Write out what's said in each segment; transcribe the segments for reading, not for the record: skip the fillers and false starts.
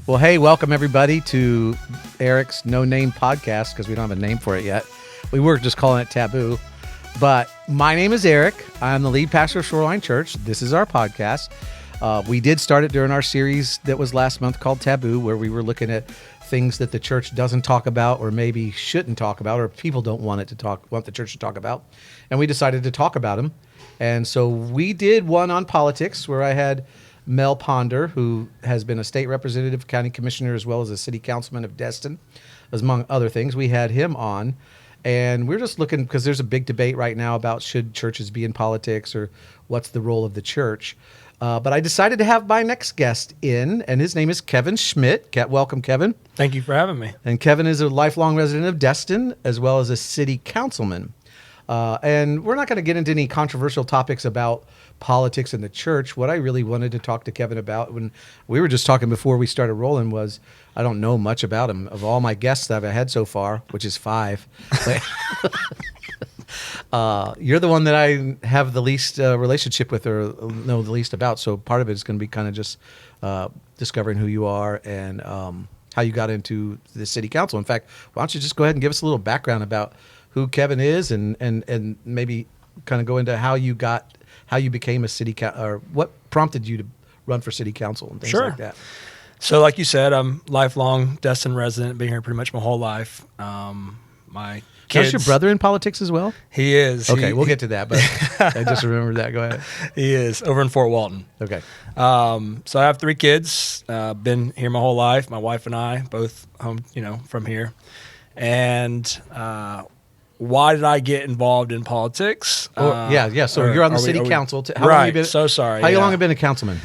Well, hey, welcome everybody to Eric's No Name podcast because we don't have a name for it yet. We were just calling it Taboo. But my name is Eric. I'm the lead pastor of Shoreline Church. This is our podcast. We did start it during our series that was last month called Taboo, where we were looking at things that the church doesn't talk about or maybe shouldn't talk about or people don't want the church to talk about. And we decided to talk about them. And so we did one on politics where I had Mel Ponder, who has been a state representative, county commissioner, as well as a city councilman of Destin, among other things. We had him on, and we're just looking, because there's a big debate right now about should churches be in politics or what's the role of the church. But I decided to have my next guest in, and his name is Kevin Schmidt. Welcome, Kevin. Thank you for having me. And Kevin is a lifelong resident of Destin, as well as a city councilman. And we're not going to get into any controversial topics about politics in the church. What I really wanted to talk to Kevin about, when we were just talking before we started rolling, was I don't know much about him. Of all my guests that I've had so far, which is 5, you're the one that I have the least relationship with or know the least about. So part of it is going to be kind of just discovering who you are and how you got into the city council. In fact, why don't you just go ahead and give us a little background about who Kevin is and maybe kind of go into how you became a city or what prompted you to run for city council and things like that. So like you said, I'm lifelong Destin resident, been here pretty much my whole life. My kids. Is your brother in politics as well? He is. Okay, we'll get to that, but I just remembered that. Go ahead. He is over in Fort Walton. Okay. So I have 3 kids, been here my whole life. My wife and I both home, from here. And, why did I get involved in politics? So you're on the city council. How long have you been? So sorry. How long have you been a councilman?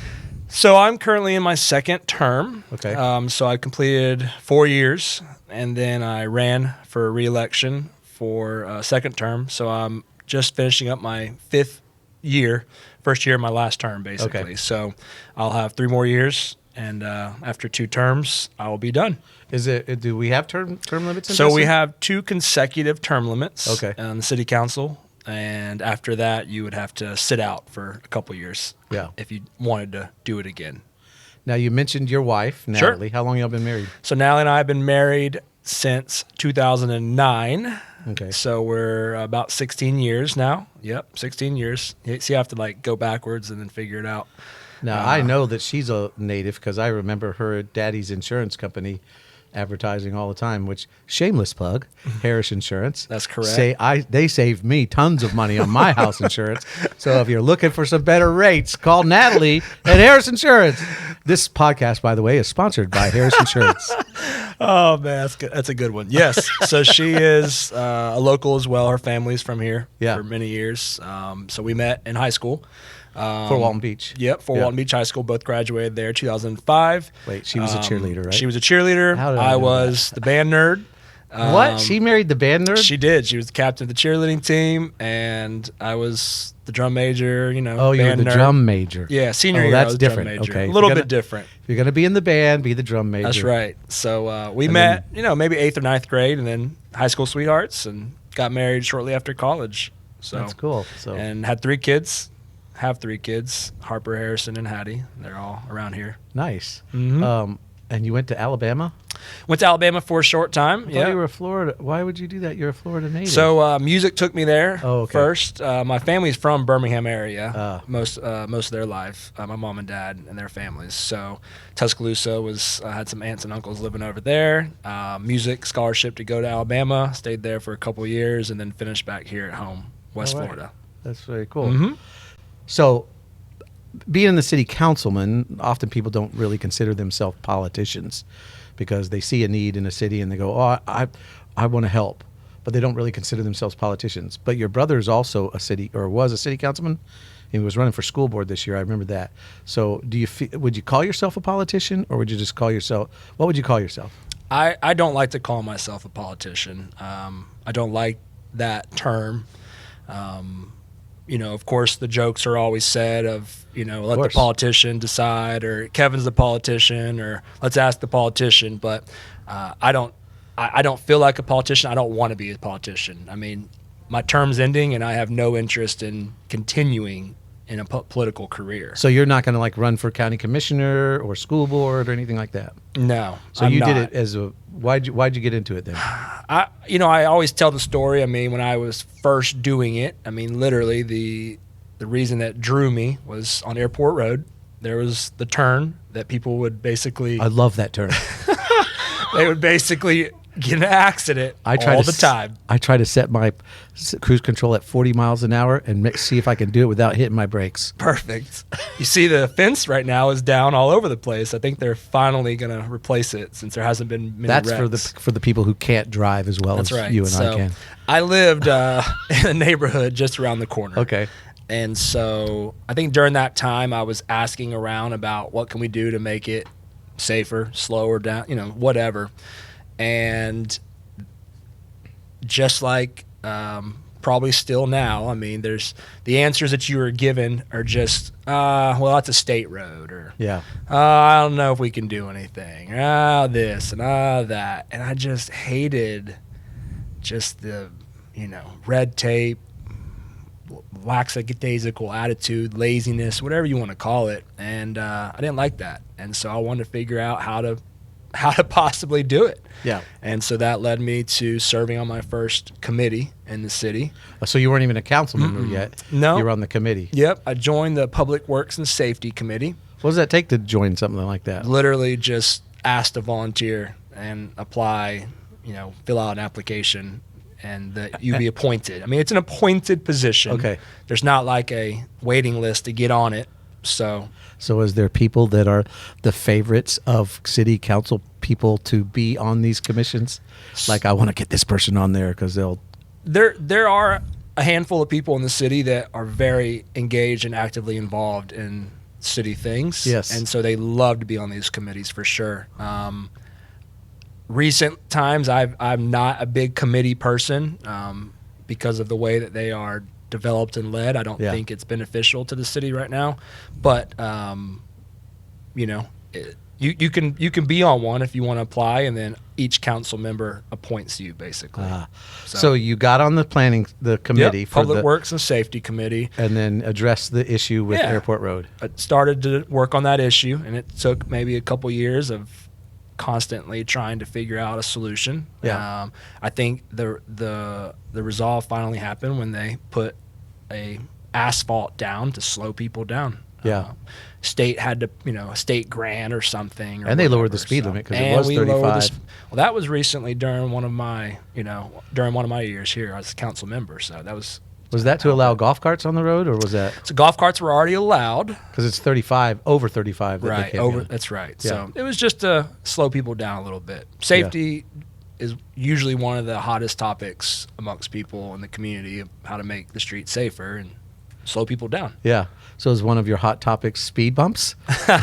So I'm currently in my 2nd term. Okay. So I completed 4 years, and then I ran for re-election for a 2nd term. So I'm just finishing up my 5th year, first year of my last term, basically. Okay. So I'll have 3 more years, and after 2 terms, I will be done. Do we have term limits? So we have 2 consecutive term limits on the city council, and after that, you would have to sit out for a couple years. Yeah. If you wanted to do it again. Now you mentioned your wife, Natalie. Sure. How long have y'all been married? So Natalie and I have been married since 2009. Okay. So we're about 16 years now. Yep, 16 years. So you have to go backwards and then figure it out. Now I know that she's a native because I remember her daddy's insurance company advertising all the time, which shameless plug, Harris Insurance. That's correct. They saved me tons of money on my house insurance. So if you're looking for some better rates, call Natalie at Harris Insurance. This podcast, by the way, is sponsored by Harris Insurance. Oh man, that's good. That's a good one. Yes. So she is a local as well. Her family's from here for many years. So we met in high school. Fort Walton Beach. Yep, Fort Walton Beach High School. Both graduated there 2005. Wait, she was a cheerleader, right? She was a cheerleader. I was the band nerd. What? She married the band nerd? She did. She was the captain of the cheerleading team, and I was the drum major, Oh, you were the drum major. Yeah, senior year, that's I was different. Drum major. Okay. A little bit different. If you're going to be in the band, be the drum major. That's right. So we met, maybe 8th or 9th grade, and then high school sweethearts, and got married shortly after college. So that's cool. And had 3 kids. Have 3 kids, Harper, Harrison, and Hattie. They're all around here. Nice. Mm-hmm. And you went to Alabama? Went to Alabama for a short time. I thought you were a Florida. Why would you do that? You're a Florida native. So music took me there first. My family's from Birmingham area most of their life. My mom and dad and their families. So Tuscaloosa had some aunts and uncles living over there. Music scholarship to go to Alabama. Stayed there for a couple of years and then finished back here at home, West Florida. That's very cool. Mm-hmm. So, being in the city councilman, often people don't really consider themselves politicians because they see a need in a city and they go, "Oh, I want to help," but they don't really consider themselves politicians. But your brother is also was a city councilman. He was running for school board this year. I remember that. So, would you call yourself a politician, or would you just call yourself? What would you call yourself? I don't like to call myself a politician. I don't like that term. Of course, the jokes are always said of, let the politician decide, or Kevin's the politician, or let's ask the politician. But I don't feel like a politician. I don't want to be a politician. I mean, my term's ending, and I have no interest in continuing in a political career. So you're not going to like run for county commissioner or school board or anything like that? No. So I'm you not. did it as a, why'd you get into it then? I always tell the story. I mean, when I was first doing it, I mean, literally the reason that drew me was on Airport Road. There was the turn that people would basically, I love that turn. they would basically get in an accident all the time. I try to set my cruise control at 40 miles an hour and see if I can do it without hitting my brakes. Perfect. You see the fence right now is down all over the place. I think they're finally going to replace it since there hasn't been many That's wrecks. for the people who can't drive as well That's as right. you and I So can. I lived in a neighborhood just around the corner. Okay. And so I think during that time I was asking around about what can we do to make it safer, slower down, whatever. And just like probably still now, I mean, there's the answers that you were given are just, well, that's a state road, or Yeah. I don't know if we can do anything, this and that. And I just hated just the, red tape, lackadaisical attitude, laziness, whatever you want to call it. And I didn't like that. And so I wanted to figure out how to possibly do it. Yeah. And so that led me to serving on my first committee in the city. So you weren't even a council member yet. No. You were on the committee. Yep. I joined the Public Works and Safety Committee. What does that take to join something like that? Literally just asked to volunteer and apply, fill out an application, and that you be appointed. I mean, it's an appointed position. Okay. There's not like a waiting list to get on it. So is there people that are the favorites of city council people to be on these commissions? Like, I want to get this person on there because they'll... There are a handful of people in the city that are very engaged and actively involved in city things. Yes. And so they love to be on these committees for sure. Recent times, I'm not a big committee person because of the way that they are developed and led. I don't think it's beneficial to the city right now. But you can be on one if you want to apply, and then each council member appoints you basically. So you got on the committee for Public Works and Safety Committee, and then addressed the issue with Airport Road. I started to work on that issue, and it took maybe a couple years of constantly trying to figure out a solution. Yeah. I think the resolve finally happened when they put a asphalt down to slow people down. Yeah. State had to, a state grant or something. And they lowered the speed limit because it was 35. Well, that was recently during one of my years here as a council member. So that was. Was that to allow golf carts on the road, or was that? So golf carts were already allowed. Because it's 35, over 35. That Right, they can't go. that's right. Yeah. So it was just to slow people down a little bit. Safety is usually one of the hottest topics amongst people in the community of how to make the streets safer and slow people down. Yeah. So is one of your hot topics speed bumps? Because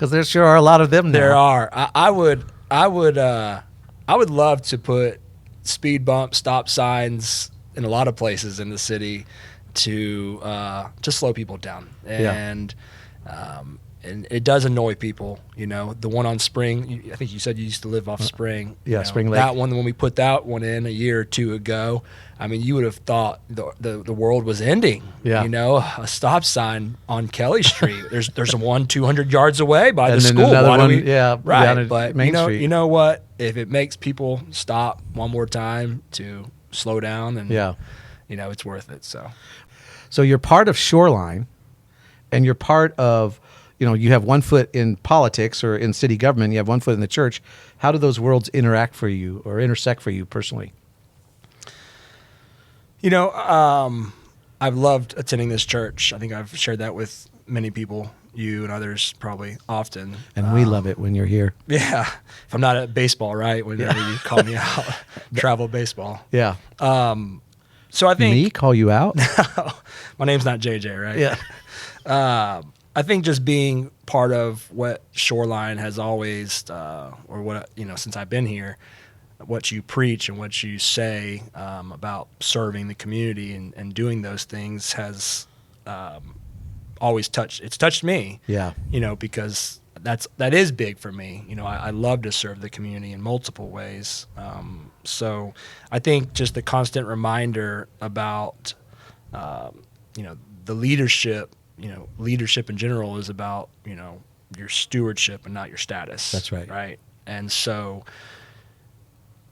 there sure are a lot of them now. There are. I would love to put speed bump stop signs in a lot of places in the city to slow people down. And and it does annoy people, the one on Spring. I think you said you used to live off Spring. Yeah, Spring Lake. That one, when we put that one in a year or two ago, I mean, you would have thought the world was ending. Yeah. A stop sign on Kelly Street. There's one 200 yards away by And the then school. another Why do one, we, down right. at But Main Street. you know what? If it makes people stop one more time to slow down, and it's worth it. So you're part of Shoreline, and you're part of, you have one foot in politics or in city government, you have one foot in the church. How do those worlds interact for you or intersect for you personally? I've loved attending this church. I think I've shared that with many people, you and others probably often. And we love it when you're here. Yeah. If I'm not at baseball, right? Whenever you call me out, travel baseball. Yeah. So I think. Me call you out? My name's not JJ, right? Yeah. I think just being part of what Shoreline has always, or what, since I've been here, what you preach and what you say about serving the community and doing those things has always touched me. Yeah. Because that is big for me. I love to serve the community in multiple ways. So I think just the constant reminder about the leadership, leadership in general is about, your stewardship and not your status. That's right. Right. And so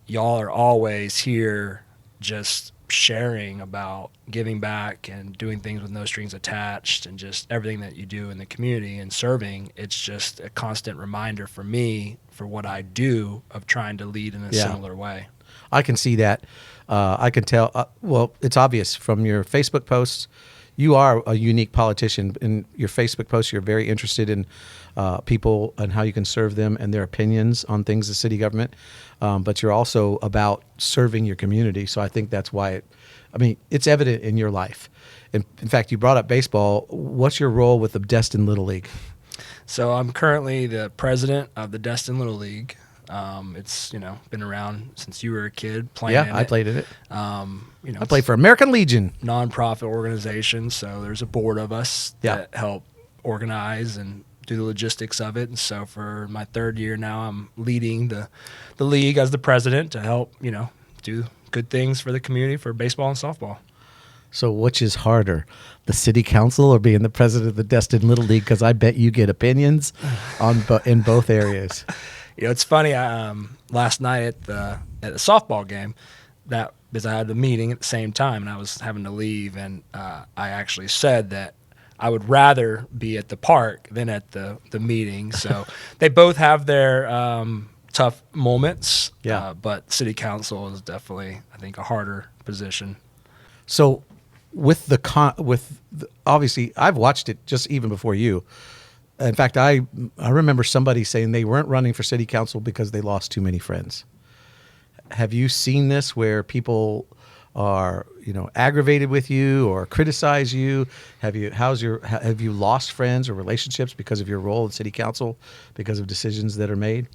y'all are always here just sharing about giving back and doing things with no strings attached and just everything that you do in the community and serving. It's just a constant reminder for me for what I do of trying to lead in a similar way. I can see that. I can tell. Well, it's obvious from your Facebook posts. You are a unique politician. In your Facebook posts, you're very interested in people and how you can serve them and their opinions on things as city government. But you're also about serving your community. So I think that's why it's evident in your life. In fact, you brought up baseball. What's your role with the Destin Little League? So I'm currently the president of the Destin Little League. It's been around since you were a kid playing. Yeah, I played in it. I played for American Legion, nonprofit organization. So there's a board of us that help organize and do the logistics of it. And so for my third year now, I'm leading the league as the president to help do good things for the community for baseball and softball. So which is harder, the city council or being the president of the Destin Little League? Because I bet you get opinions in both areas. It's funny. Last night at the softball game, because I had a meeting at the same time and I was having to leave, and I actually said that I would rather be at the park than at the meeting. So they both have their tough moments. Yeah. But city council is definitely, I think, a harder position. So obviously I've watched it just even before you. In fact, I remember somebody saying they weren't running for city council because they lost too many friends. Have you seen this where people are, aggravated with you or criticize you? Have you lost friends or relationships because of your role in city council, because of decisions that are made?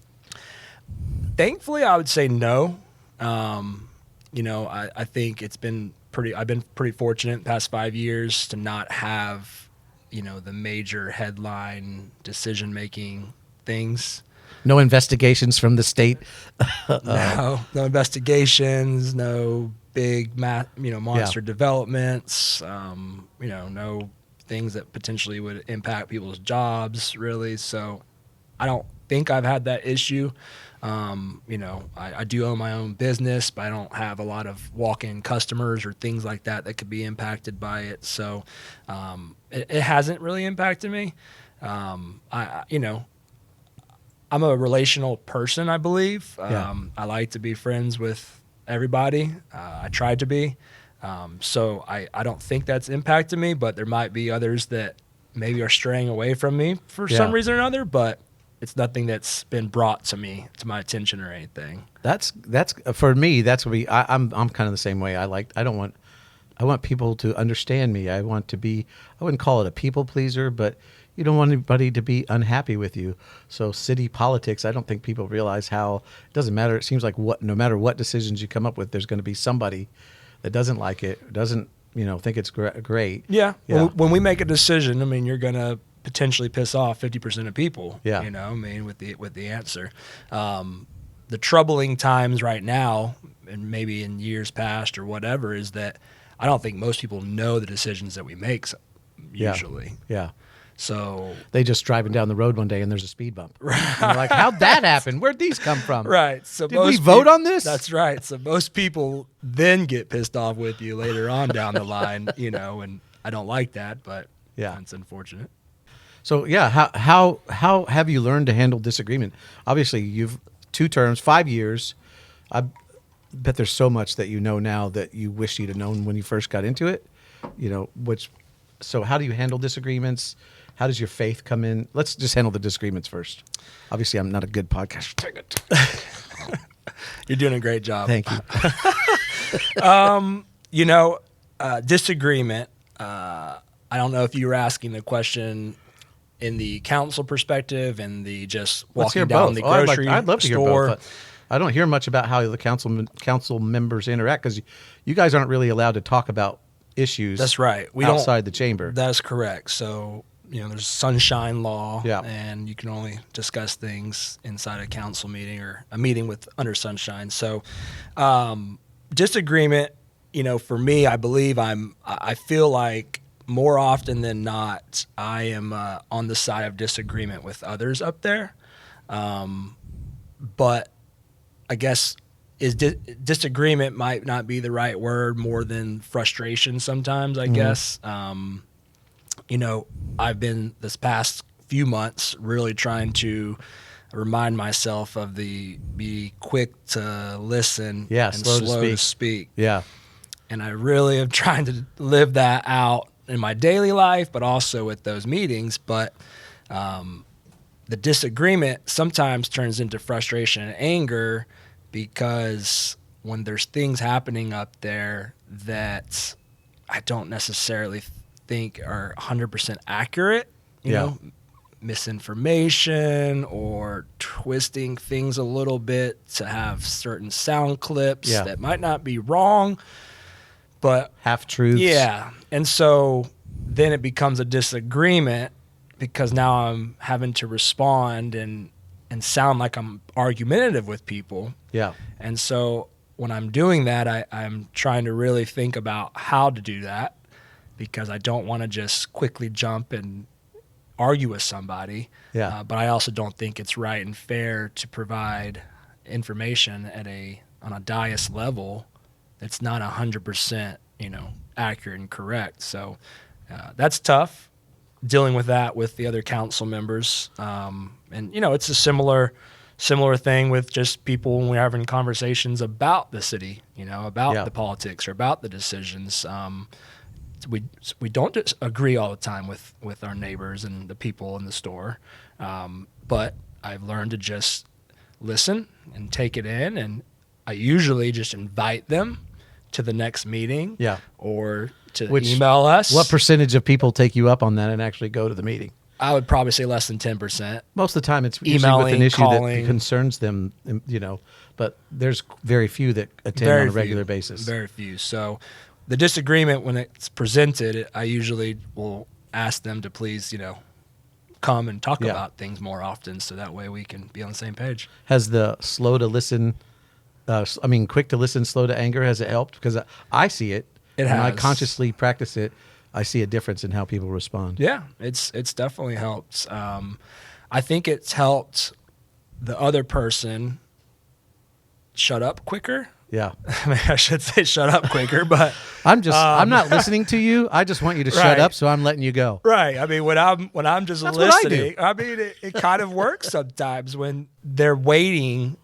Thankfully, I would say no. I think I've been pretty fortunate the past 5 years to not have the major headline decision-making things. No investigations from the state? No investigations, no big monster developments, no things that potentially would impact people's jobs, really. So I don't think I've had that issue. I do own my own business, but I don't have a lot of walk-in customers or things like that could be impacted by it. So it hasn't really impacted me. I'm a relational person, I believe. I like to be friends with everybody. I try to be. So I don't think that's impacted me, but there might be others that maybe are straying away from me for some reason or another, but it's nothing that's been brought to my attention or anything. That's for me. That's what I'm kind of the same way. I want people to understand me. I want to be. I wouldn't call it a people pleaser, but you don't want anybody to be unhappy with you. So city politics, I don't think people realize how it doesn't matter. It seems like no matter what decisions you come up with, there's going to be somebody that doesn't like it, doesn't think it's great. Yeah. Well, when we make a decision, you're going to potentially piss off 50% of people. Yeah. With the answer. The troubling times right now, and maybe in years past or whatever, is that I don't think most people know the decisions that we make usually. Yeah. So they just driving down the road one day and there's a speed bump. Right. And they're like, how'd that happen? Where'd these come from? Right. So did we vote on this? That's right. So most people then get pissed off with you later on down the line, and I don't like that, but it's unfortunate. So how have you learned to handle disagreement? Obviously, you've 2 terms, 5 years. I bet there's so much that you know now that you wish you'd have known when you first got into it. So how do you handle disagreements? How does your faith come in? Let's just handle the disagreements first. Obviously, I'm not a good podcaster. Dang it. You're doing a great job. Thank you. Disagreement. I don't know if you were asking the question in the council perspective and the just walking down the grocery I'd love to hear store. both. I don't hear much about how the council members interact because you guys aren't really allowed to talk about issues. That's right. Outside the chamber. That's correct. So there's sunshine law, yeah, and you can only discuss things inside a council meeting or a meeting under sunshine. So disagreement, for me, I believe I feel like more often than not, I am on the side of disagreement with others up there. But I guess disagreement might not be the right word, more than frustration sometimes, I guess. I've been this past few months really trying to remind myself of be quick to listen and slow to speak. Yeah. And I really am trying to live that out in my daily life, but also with those meetings. But the disagreement sometimes turns into frustration and anger, because when there's things happening up there that I don't necessarily think are 100% accurate, you know, misinformation or twisting things a little bit to have certain sound clips that might not be wrong, but half-truths. Yeah. And so then it becomes a disagreement, because now I'm having to respond and sound like I'm argumentative with people. Yeah. And so when I'm doing that, I'm trying to really think about how to do that, because I don't want to just quickly jump and argue with somebody. Yeah. But I also don't think it's right and fair to provide information on a dais level that's not 100%, accurate and correct. So that's tough, dealing with that with the other council members. And it's a similar thing with just people when we're having conversations about the city, about the politics or about the decisions. We don't just agree all the time with our neighbors and the people in the store, but I've learned to just listen and take it in, and I usually just invite them to the next meeting, or to email us. What percentage of people take you up on that and actually go to the meeting? I would probably say less than 10%. Most of the time, it's usually with an issue that concerns them, but there's very few that attend on a regular basis. Very few. So the disagreement, when it's presented, I usually will ask them to please, come and talk about things more often, so that way we can be on the same page. Has the quick to listen, slow to anger, has it helped? Because I see it. When I consciously practice it, I see a difference in how people respond. Yeah, it's definitely helped. I think it's helped the other person shut up quicker. Yeah. I mean, I should say shut up quicker, but I'm not listening to you. I just want you to shut up, so I'm letting you go. Right. I mean, when I'm just listening, I mean, it kind of works sometimes when they're waiting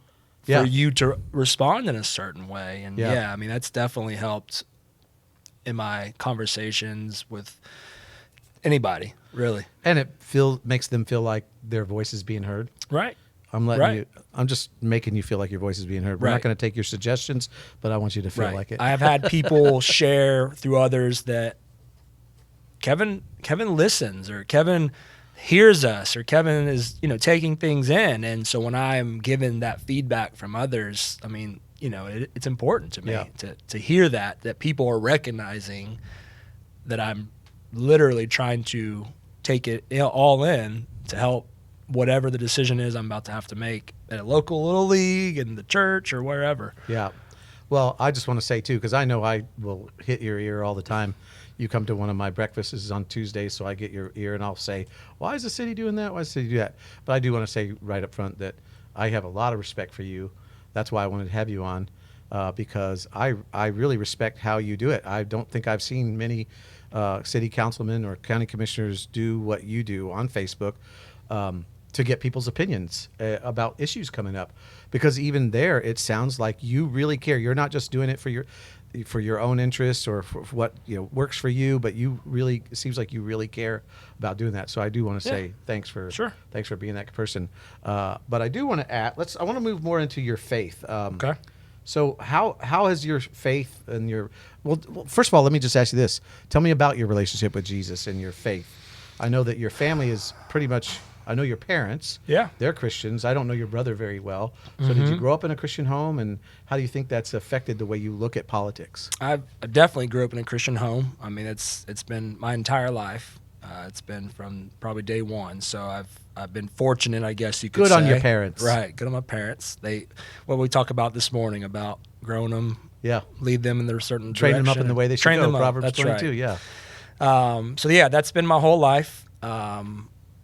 for you to respond in a certain way. And I mean, that's definitely helped in my conversations with anybody, really. And it makes them feel like their voice is being heard. Right. I'm just making you feel like your voice is being heard. We're not going to take your suggestions, but I want you to feel like it. I have had people share through others that Kevin listens, or Kevin hears us, or Kevin is, taking things in. And so when I'm given that feedback from others, I mean, it's important to me to hear that people are recognizing that I'm literally trying to take it all in to help whatever the decision is I'm about to have to make at a local little league, in the church, or wherever. Yeah. Well, I just want to say too, because I know I will hit your ear all the time. You come to one of my breakfasts on Tuesdays, so I get your ear and I'll say, why is the city doing that? Why is the city do that? But I do want to say right up front that I have a lot of respect for you. That's why I wanted to have you on, because I really respect how you do it. I don't think I've seen many city councilmen or county commissioners do what you do on Facebook to get people's opinions about issues coming up. Because even there, it sounds like you really care. You're not just doing it for your own interests or for what works for you, but it seems like you really care about doing that. So I do want to say thanks for being that person. But I do want to add, I want to move more into your faith. Okay. So how has your faith and well, first of all, let me just ask you this. Tell me about your relationship with Jesus and your faith. I know that your family is pretty much, I know your parents. Yeah. They're Christians. I don't know your brother very well. So did you grow up in a Christian home, and how do you think that's affected the way you look at politics? I definitely grew up in a Christian home. I mean, it's been my entire life. It's been from probably day one. So I've been fortunate, I guess you could say. Good on your parents. Right. Good on my parents. What we talk about this morning about growing them. Yeah. Lead them in their certain Train direction. them up in the way they should go. Train them up. Proverbs That's 22. Right. Yeah. So yeah, that's been my whole life.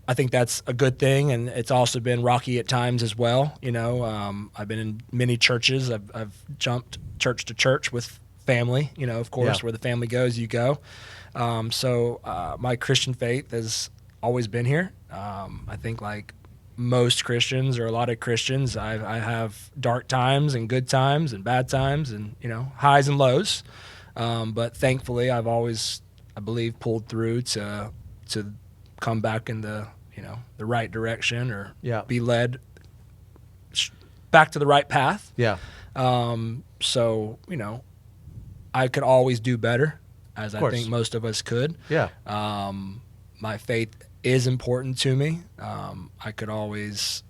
I think that's a good thing, and it's also been rocky at times as well. I've been in many churches. I've jumped church to church with family. Of course, where the family goes, you go. So my Christian faith has always been here. I think like most Christians or a lot of Christians, I have dark times and good times and bad times and highs and lows. But thankfully, I've always, I believe, pulled through to come back in the right direction or be led back to the right path. Yeah. So I could always do better, as I think most of us could. Yeah. My faith is important to me. I could always,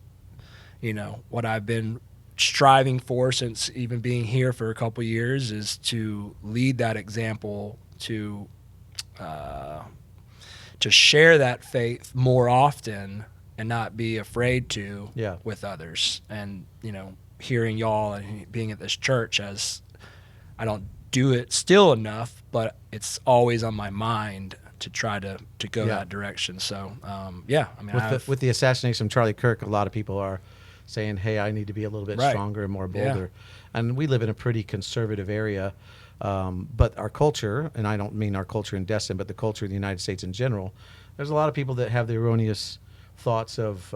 what I've been striving for since even being here for a couple of years is to lead that example, to share that faith more often and not be afraid to with others. And hearing y'all and being at this church, as I don't do it still enough, but it's always on my mind to try to go that direction. So with the assassination of Charlie Kirk, a lot of people are saying, hey, I need to be a little bit stronger and more bolder. And we live in a pretty conservative area, but our culture, and I don't mean our culture in Destin, but the culture in the United States in general, there's a lot of people that have the erroneous thoughts of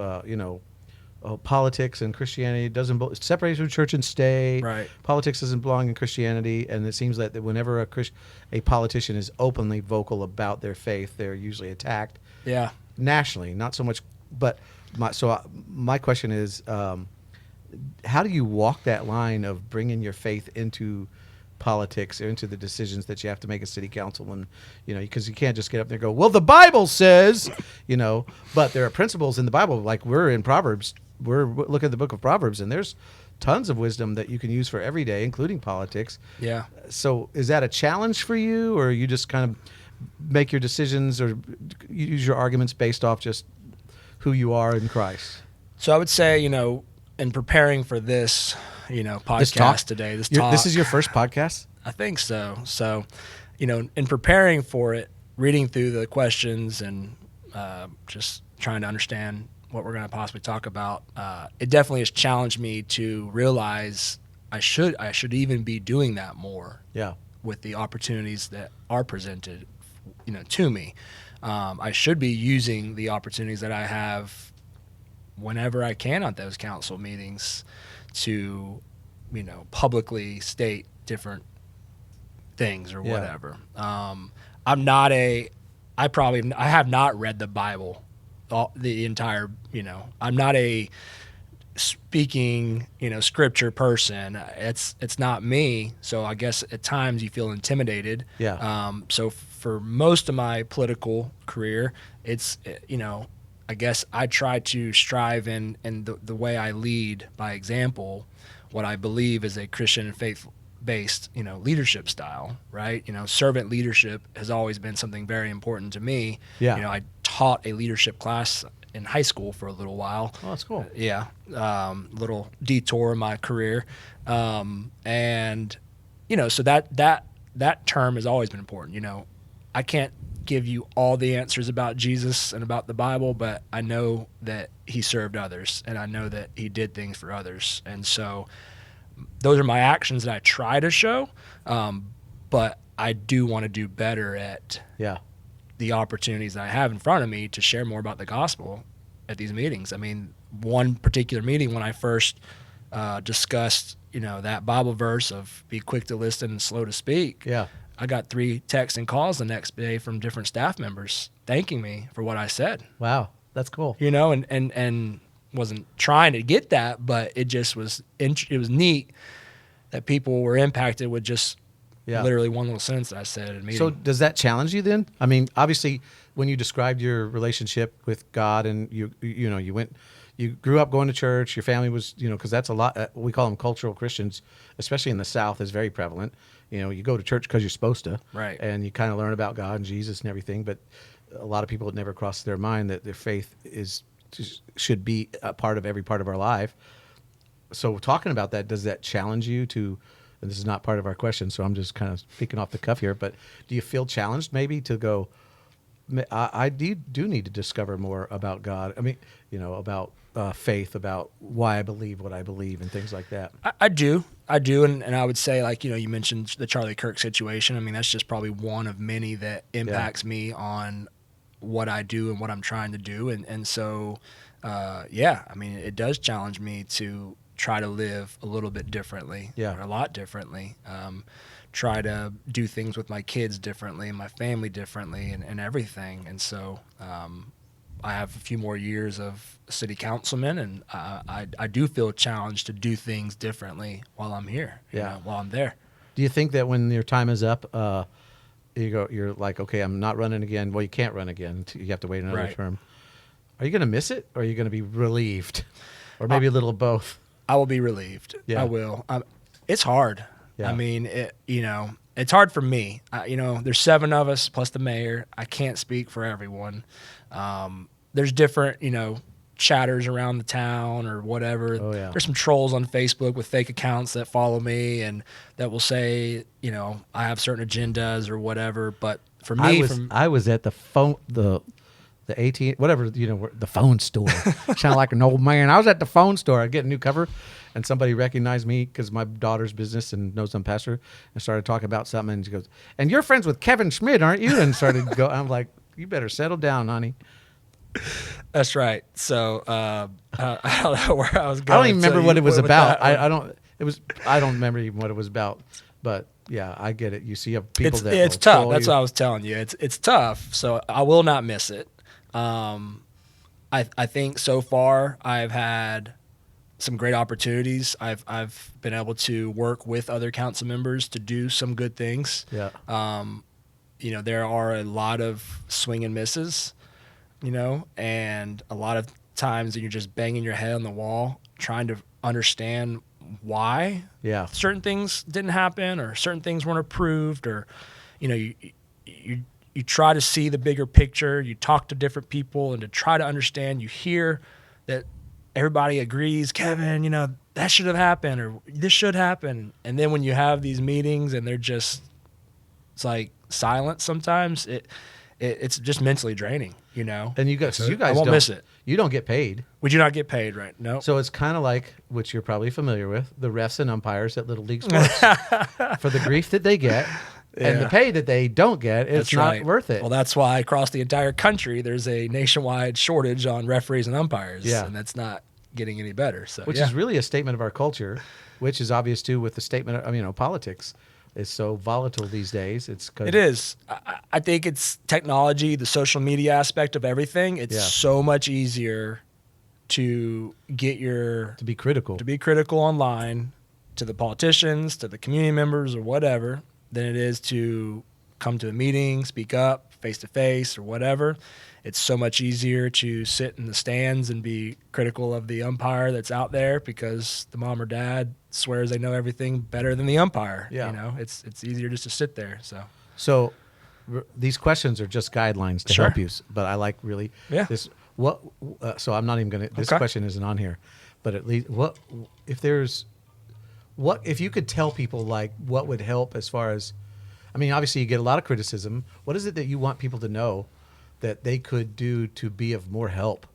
politics and Christianity doesn't separate from church and state. Right. Politics doesn't belong in Christianity, and it seems that whenever a politician is openly vocal about their faith, they're usually attacked. Yeah. Nationally, not so much. But my question is, how do you walk that line of bringing your faith into politics or into the decisions that you have to make as city council, and because you can't just get up there and go, well, the Bible says, but there are principles in the Bible, like we're in Proverbs. We're looking at the book of Proverbs, and there's tons of wisdom that you can use for every day, including politics. Yeah. So is that a challenge for you, or you just kind of make your decisions or use your arguments based off just who you are in Christ? So I would say, in preparing for this, podcast today, this talk. This is your first podcast? I think so. So, in preparing for it, reading through the questions and just trying to understand what we're going to possibly talk about, it definitely has challenged me to realize I should even be doing that more. Yeah. With the opportunities that are presented, to me. I should be using the opportunities that I have whenever I can at those council meetings to, publicly state different things or whatever. I have not read the Bible, the entire, I'm not a speaking, scripture person. It's not me. So I guess at times you feel intimidated. Yeah. So for most of my political career, it's, I guess I try to strive in the way I lead by example, what I believe is a Christian and faith-based, leadership style, right? Servant leadership has always been something very important to me. Yeah. I taught a leadership class in high school for a little while. Oh, that's cool. Yeah. Little detour in my career. And, so that term has always been important. I can't give you all the answers about Jesus and about the Bible, but I know that he served others, and I know that he did things for others. And so those are my actions that I try to show, but I do want to do better at the opportunities that I have in front of me to share more about the gospel at these meetings. I mean, one particular meeting when I first discussed, that Bible verse of be quick to listen and slow to speak. Yeah. I got 3 texts and calls the next day from different staff members thanking me for what I said. Wow, that's cool. And wasn't trying to get that, but it just was. It was neat that people were impacted with just literally one little sentence that I said in a meeting. So does that challenge you then? I mean, obviously, when you described your relationship with God, and you grew up going to church, your family was, because that's a lot. We call them cultural Christians, especially in the South, is very prevalent. You go to church because you're supposed to, right? And you kind of learn about God and Jesus and everything. But a lot of people, it never crosses their mind that their faith should be a part of every part of our life. So talking about that, does that challenge you to and this is not part of our question, so I'm just kind of speaking off the cuff here, but do you feel challenged maybe to go, I do need to discover more about God? I mean, about faith, about why I believe what I believe and things like that. I do. And I would say, like, you mentioned the Charlie Kirk situation. I mean, that's just probably one of many that impacts me on what I do and what I'm trying to do. And so, I mean, it does challenge me to try to live a little bit differently, or a lot differently. Try to do things with my kids differently and my family differently and everything. And so, I have a few more years of city councilman, and I do feel challenged to do things differently while I'm here, while I'm there. Do you think that when your time is up, you're like, okay, I'm not running again? Well, you can't run again. You have to wait another term. Are you going to miss it, or are you going to be relieved, or maybe a little of both? I will be relieved. I will. It's hard. Yeah. I mean, it's hard for me. There's 7 of us plus the mayor. I can't speak for everyone. There's different, chatters around the town or whatever. Oh, yeah. There's some trolls on Facebook with fake accounts that follow me and that will say, I have certain agendas or whatever. But for me, I was at the phone, the AT, whatever, the phone store. Sound like an old man. I was at the phone store. I get a new cover, and somebody recognized me because my daughter's business and knows I'm pastor, and started talking about something. And she goes, "And you're friends with Kevin Schmidt, aren't you?" And started go. I'm like, "You better settle down, honey." That's right. So I don't know where I was going. I don't even remember what it was about. I don't remember even what it was about. But yeah, I get it. You see people that it's tough. That's what I was telling you. It's tough. So I will not miss it. I think so far I've had some great opportunities. I've been able to work with other council members to do some good things. Yeah. There are a lot of swing and misses, and a lot of times you're just banging your head on the wall trying to understand why certain things didn't happen or certain things weren't approved, or you try to see the bigger picture. You talk to different people and to try to understand. You hear that everybody agrees, Kevin, that should have happened or this should happen. And then when you have these meetings and it's like silent sometimes, it's just mentally draining, And you guys I won't miss it. You don't get paid. We do not get paid, right? No. So it's kind of like, which you're probably familiar with, the refs and umpires at Little League sports. For the grief that they get and the pay that they don't get, it's not worth it. Well, that's why across the entire country, there's a nationwide shortage on referees and umpires. Yeah. And that's not getting any better. So, which is really a statement of our culture, which is obvious too with the statement of, politics is so volatile these days. It is. I think it's technology, the social media aspect of everything. It's so much easier to be critical online to the politicians, to the community members or whatever, than it is to come to a meeting, speak up face to face or whatever. It's so much easier to sit in the stands and be critical of the umpire that's out there because the mom or dad swears they know everything better than the umpire. Yeah. It's easier just to sit there. So these questions are just guidelines to help you, but I like really this. So I'm not even going to, this question isn't on here, but at least if you could tell people like what would help as far as, obviously you get a lot of criticism. What is it that you want people to know that they could do to be of more help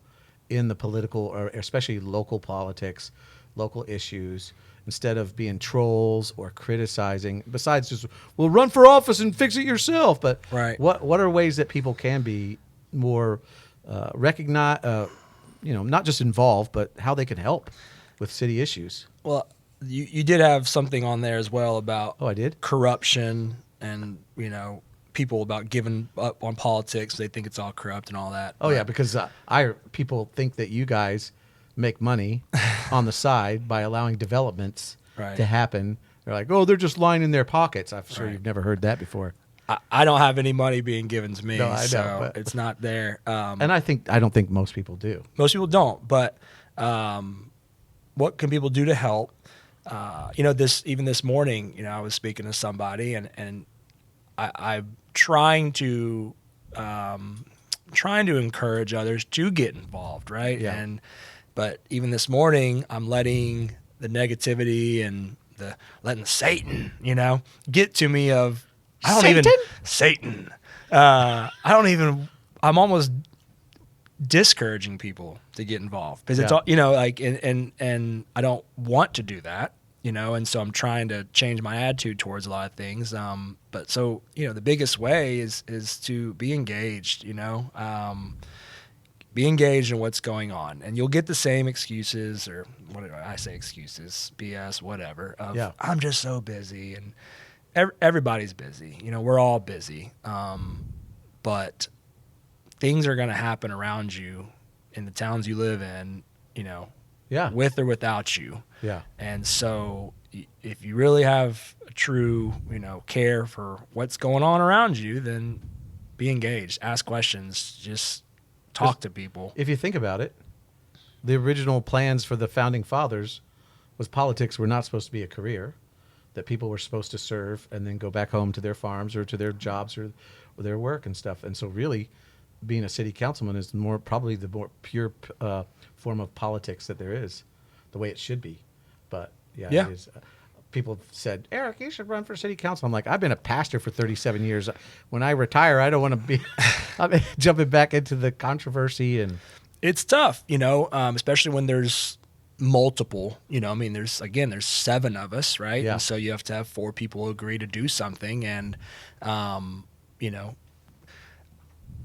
in the political or especially local politics, local issues, instead of being trolls or criticizing, besides just, well, run for office and fix it yourself. But what are ways that people can be more recognize, not just involved, but how they can help with city issues? Well, you did have something on there as well about I did? Corruption and, people about giving up on politics. They think it's all corrupt and all that. Oh, yeah, because people think that you guys make money on the side by allowing developments to happen. They're like, oh, they're just lining their pockets. I'm sure you've never heard that before. I don't have any money being given to me, no, I so know, but it's not there. And I don't think most people do. Most people don't, but what can people do to help? This morning, I was speaking to somebody and I'm trying to encourage others to get involved, right? Yeah. But even this morning, I'm letting the negativity and letting Satan, get to me of Satan. I'm almost discouraging people to get involved because it's all, and I don't want to do that, and so I'm trying to change my attitude towards a lot of things. But so, the biggest way is to be engaged, be engaged in what's going on, and you'll get the same excuses, or what do I say, excuses, BS, whatever, of I'm just so busy, and everybody's busy, we're all busy. But things are going to happen around you in the towns you live in, with or without you. Yeah. And so if you really have a true, care for what's going on around you, then be engaged, ask questions, just talk to people. If you think about it, the original plans for the founding fathers was politics were not supposed to be a career, that people were supposed to serve and then go back home to their farms or to their jobs or their work and stuff. And so really being a city councilman is probably the more pure form of politics that there is, the way it should be. But yeah. It is. People have said, Eric, you should run for city council. I'm like, I've been a pastor for 37 years. When I retire, I don't want to be jumping back into the controversy. And it's tough, especially when there's multiple, there's 7 of us, right? Yeah. And so you have to have 4 people agree to do something. And,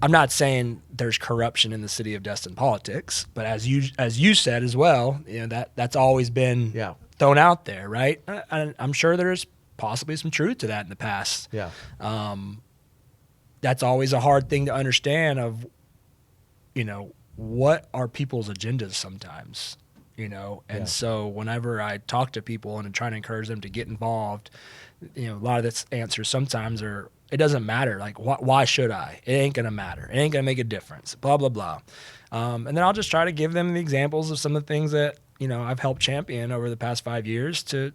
I'm not saying there's corruption in the city of Destin politics, but as you said as well, that's always been thrown out there, right? I'm sure there's possibly some truth to that in the past. Yeah. That's always a hard thing to understand of, what are people's agendas sometimes, and so whenever I talk to people and I'm trying to encourage them to get involved, a lot of this answers sometimes are, it doesn't matter. Like, why should I? It ain't going to matter. It ain't going to make a difference, blah, blah, blah. And then I'll just try to give them the examples of some of the things that, I've helped champion over the past 5 years to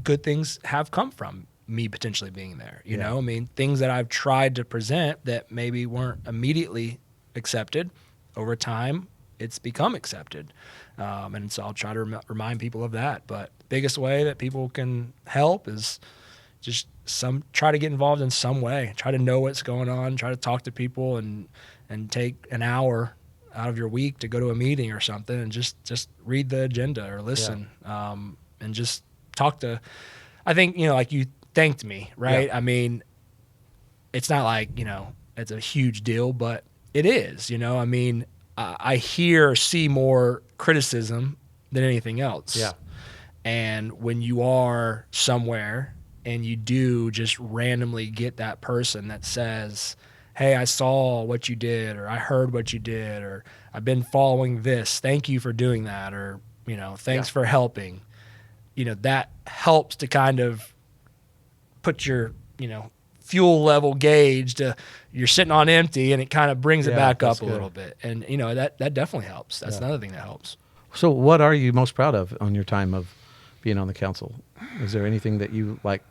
good things have come from me potentially being there. You know, things that I've tried to present that maybe weren't immediately accepted over time, it's become accepted. And so I'll try to remind people of that. But the biggest way that people can help is just try to get involved in some way, try to know what's going on, try to talk to people and take an hour out of your week to go to a meeting or something and just read the agenda or listen, and just talk to, I think, like you thanked me, right? Yeah. It's not like, it's a huge deal, but it is, I hear or see more criticism than anything else. Yeah. And when you are somewhere and you do just randomly get that person that says, hey, I saw what you did, or I heard what you did, or I've been following this, thank you for doing that, or, thanks for helping, that helps to kind of put your, fuel level gauge to, you're sitting on empty, and it kind of brings it back up a little bit. And, that definitely helps. That's another thing that helps. So what are you most proud of on your time of being on the council? Is there anything that you like,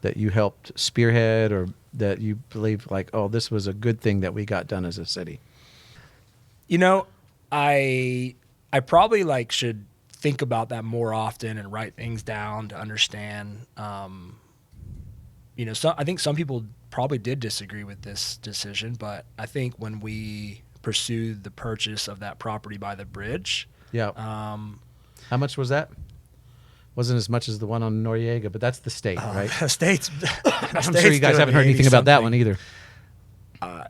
that you helped spearhead, or that you believe like, oh, this was a good thing that we got done as a city? I probably should think about that more often and write things down to understand. I think some people probably did disagree with this decision, but I think when we pursued the purchase of that property by the bridge. Yeah. How much was that? Wasn't as much as the one on Noriega, but that's the state, right? State's. I'm sure you guys haven't heard anything about that one either.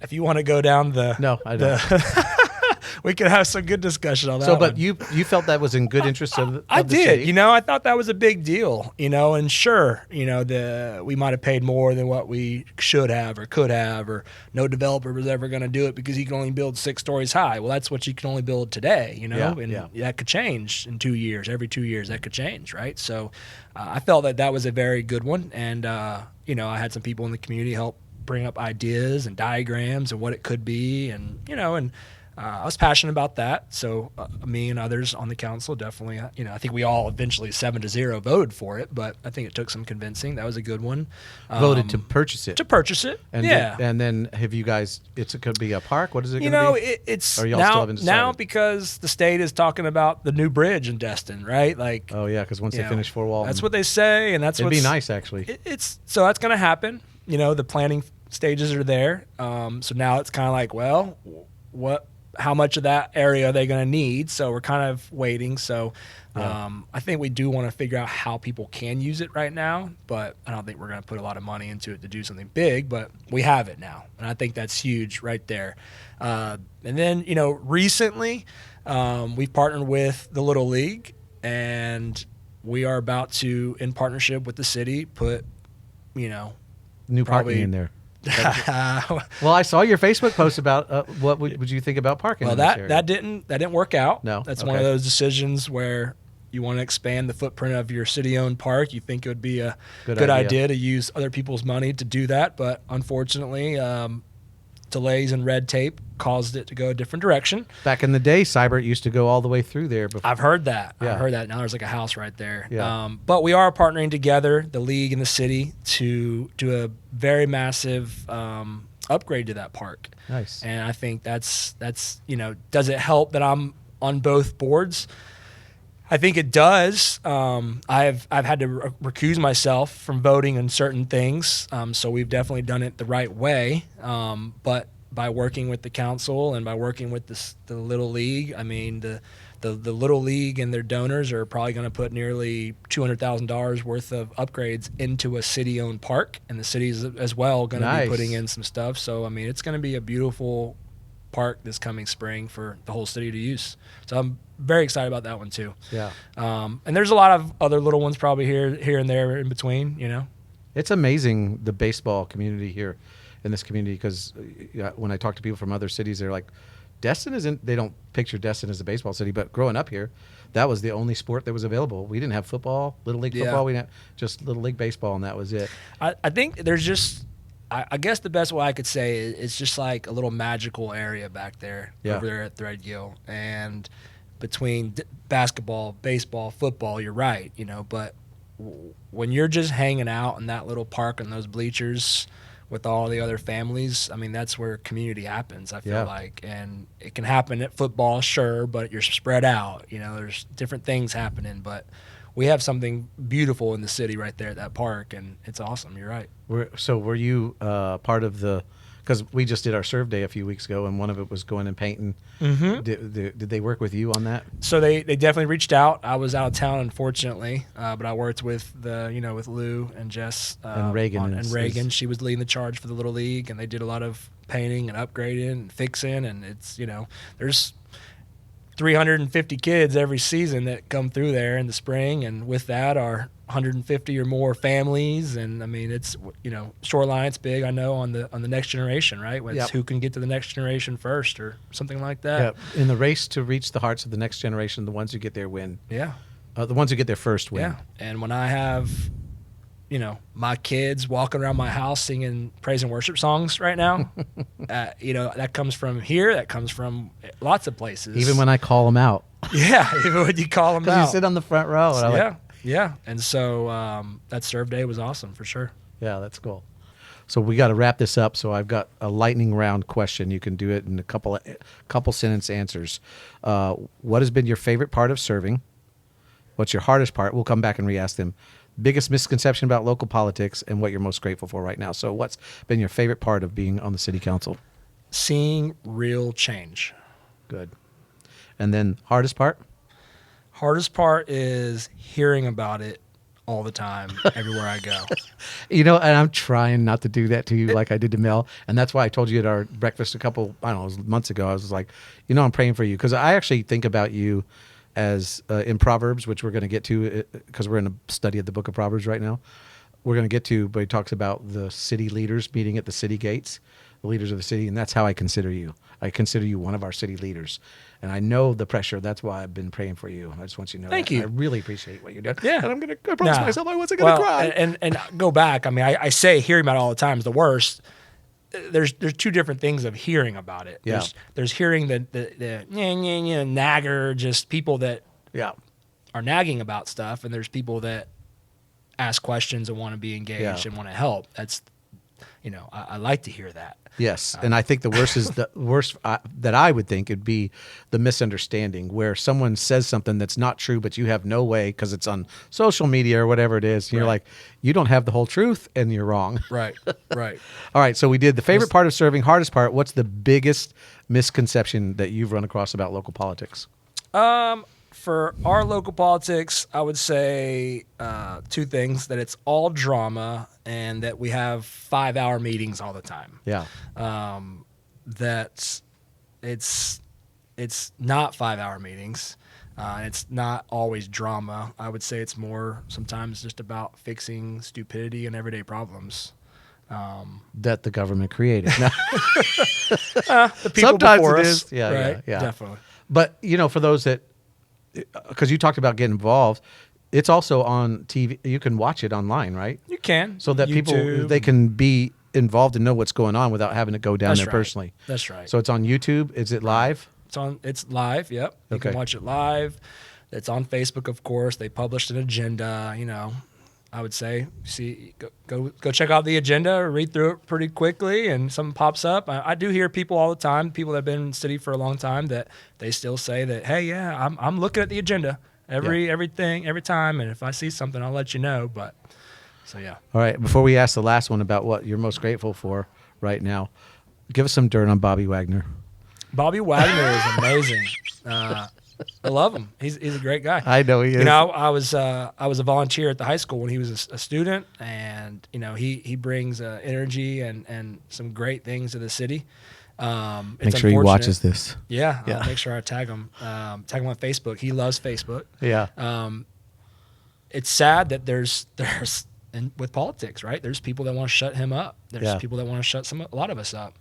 If you want to go down No, I don't. We could have some good discussion on that. So, but you felt that was in good interest of the I did. city? I thought that was a big deal. And sure, we might have paid more than what we should have or could have, or no developer was ever going to do it because he can only build 6 stories high. Well, that's what you can only build today. That could change in 2 years. Every 2 years, that could change, right? So, I felt that was a very good one, and I had some people in the community help bring up ideas and diagrams and what it could be, and I was passionate about that. So me and others on the council definitely, I think we all eventually 7-0 voted for it, but I think it took some convincing. That was a good one. Voted to purchase it. To purchase it, and yeah. Then have you guys? It could be a park. What is it? It's or y'all still haven't decided? now because the state is talking about the new bridge in Destin, right? Like, oh yeah, because once they finish Fort Walton, that's what they say, and it'd be nice actually. So that's going to happen. The planning stages are there. So now it's kind of like, well, how much of that area are they going to need? So we're kind of waiting. So I think we do want to figure out how people can use it right now, but I don't think we're going to put a lot of money into it to do something big, but we have it now. And I think that's huge right there. And then, recently we've partnered with the Little League, and we are about to, in partnership with the city, put, new parking in there. Well, I saw your Facebook post about what would you think about parking. Well, in this area? that didn't work out. No, that's one of those decisions where you want to expand the footprint of your city-owned park. You think it would be a good idea to use other people's money to do that, but unfortunately, delays and red tape caused it to go a different direction. Back in the day, Cybert used to go all the way through there. Before. I've heard that. Yeah. I've heard that. Now there's like a house right there. Yeah. But we are partnering together, the league and the city, to do a very massive upgrade to that park. Nice. And I think that's does it help that I'm on both boards? I think it does. I've had to recuse myself from voting on certain things, so we've definitely done it the right way. But by working with the council and by working with the Little League, I mean the Little League and their donors are probably going to put nearly $200,000 worth of upgrades into a city-owned park, and the city's as well going to be putting in some stuff. So I mean, it's going to be a beautiful park this coming spring for the whole city to use. So I'm very excited about that one too. Yeah. And there's a lot of other little ones probably here and there in between, It's amazing, the baseball community here in this community, because when I talk to people from other cities, they're like, Destin isn't, they don't picture Destin as a baseball city, but growing up here, that was the only sport that was available. We didn't have football, Little League football. We didn't have just Little League baseball, and that was it. I think there's just, I guess the best way I could say is it's just like a little magical area back there over there at Threadgill. And between basketball, baseball, football, you're right, but when you're just hanging out in that little park and those bleachers with all the other families, I mean, that's where community happens, I feel like. And it can happen at football, sure, but you're spread out. There's different things happening, but we have something beautiful in the city right there at that park, and it's awesome. You're right. So were you part of the, because we just did our serve day a few weeks ago, and one of it was going and painting. Mm-hmm. Did they work with you on that? So they definitely reached out. I was out of town, unfortunately, but I worked with with Lou and Jess and Reagan. Reagan. She was leading the charge for the Little League, and they did a lot of painting and upgrading and fixing. And it's there's 350 kids every season that come through there in the spring, and with that are 150 or more families. And I mean, it's Shoreline's big, I know, on the next generation, right? It's who can get to the next generation first or something like that. Yeah. In the race to reach the hearts of the next generation, the ones who get there win. Yeah. The ones who get there first win. Yeah. And when I have my kids walking around my house singing praise and worship songs right now, that comes from here. That comes from lots of places. Even when I call them out. Yeah, even when you call them out. Because you sit on the front row. And yeah. And so that serve day was awesome for sure. Yeah, that's cool. So we got to wrap this up. So I've got a lightning round question. You can do it in a couple sentence answers. What has been your favorite part of serving? What's your hardest part? We'll come back and re-ask them. Biggest misconception about local politics, and what you're most grateful for right now. So what's been your favorite part of being on the city council? Seeing real change. Good. And then hardest part? Hardest part is hearing about it all the time, everywhere I go. And I'm trying not to do that to you like I did to Mel. And that's why I told you at our breakfast months ago, I was like, I'm praying for you. Because I actually think about you as in Proverbs, which we're going to get to because we're in a study of the book of Proverbs right now. We're going to get to, but he talks about the city leaders meeting at the city gates, the leaders of the city, and that's how I consider you. I consider you one of our city leaders. And I know the pressure. That's why I've been praying for you. I just want you to know Thank you. I really appreciate what you're doing. Yeah. And I'm going to promise myself I wasn't going to cry. And go back. I mean, I say hearing about it all the time is the worst. there's two different things of hearing about it. Yeah. There's hearing the nagger, just people that are nagging about stuff, and there's people that ask questions and want to be engaged and want to help. That's, I like to hear that. Yes, and I think the worst is the worst that I would think would be the misunderstanding where someone says something that's not true, but you have no way because it's on social media or whatever it is. And you're like, you don't have the whole truth, and you're wrong. Right. All right, so we did the favorite part of serving, hardest part. What's the biggest misconception that you've run across about local politics? For our local politics, I would say two things: that it's all drama, and that we have 5-hour meetings all the time. Yeah. That it's not 5-hour meetings. It's not always drama. I would say it's more sometimes just about fixing stupidity and everyday problems. That the government created. The people Sometimes before it us, is. Yeah, right? yeah. Definitely. But, for those that, because you talked about getting involved, it's also on TV. You can watch it online, right? You can. So that YouTube. people, they can be involved and know what's going on without having to go down there right. personally. That's right. So it's on YouTube. Is it live? It's live. Yep. You can watch it live. It's on Facebook, of course. They published an agenda. I would say, go check out the agenda, read through it pretty quickly, and something pops up. I do hear people all the time, people that have been in the city for a long time, that they still say that, hey, yeah, I'm looking at the agenda every time, and if I see something, I'll let you know. But so yeah. All right. Before we ask the last one about what you're most grateful for right now, give us some dirt on Bobby Wagner. Bobby Wagner is amazing. I love him. He's a great guy. I know he is. I was a volunteer at the high school when he was a student, and he brings energy and some great things to the city. Make sure he watches this. Yeah. I'll make sure I tag him. Tag him on Facebook. He loves Facebook. Yeah. It's sad that there's and with politics, right? There's people that want to shut him up. There's people that want to shut a lot of us up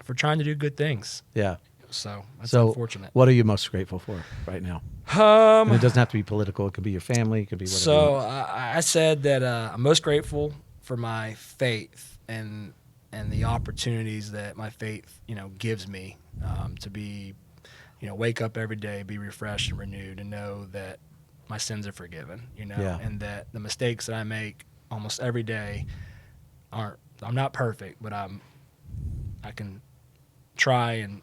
for trying to do good things. Yeah. So that's unfortunate. What are you most grateful for right now? And it doesn't have to be political. It could be your family. It could be whatever. So I said that I'm most grateful for my faith and the opportunities that my faith, gives me to be, wake up every day, be refreshed and renewed, and know that my sins are forgiven, and that the mistakes that I make almost every day I'm not perfect, but I can try and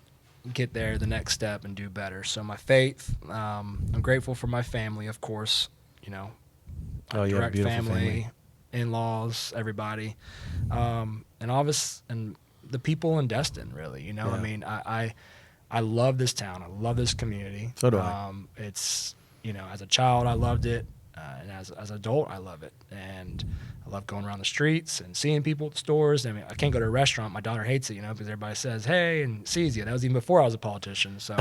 get there the next step and do better. So my faith, I'm grateful for my family, of course, my direct family, in-laws, everybody, and and the people in Destin, really. I mean, I love this town. I love this community. So do I. It's, as a child, I loved it. And as an adult, I love it. And I love going around the streets and seeing people at the stores. I mean, I can't go to a restaurant. My daughter hates it, because everybody says, hey, and sees you. That was even before I was a politician. So,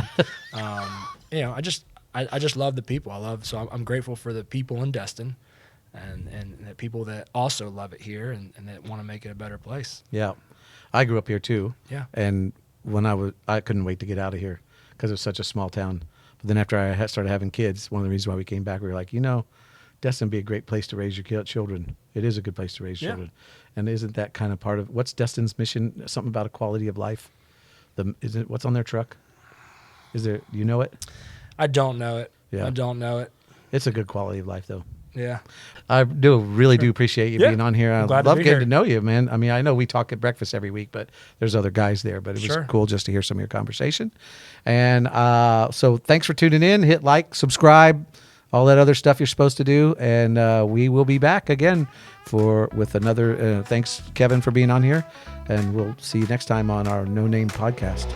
I just love the people. So I'm grateful for the people in Destin and the people that also love it here and that want to make it a better place. Yeah. I grew up here too. Yeah. And when I couldn't wait to get out of here because it was such a small town. But then after I started having kids, one of the reasons why we came back, we were like, Destin would be a great place to raise your children. It is a good place to raise children. And isn't that kind of part of, what's Destin's mission? Something about a quality of life? What's on their truck? Do you know it? I don't know it. Yeah. I don't know it. It's a good quality of life, though. Yeah. I really do appreciate you being on here. I love getting to know you, man. I mean, I know we talk at breakfast every week, but there's other guys there. But it was cool just to hear some of your conversation. And so thanks for tuning in. Hit like, subscribe, all that other stuff you're supposed to do. And we will be back again with another. Thanks, Kevin, for being on here. And we'll see you next time on our No Name podcast.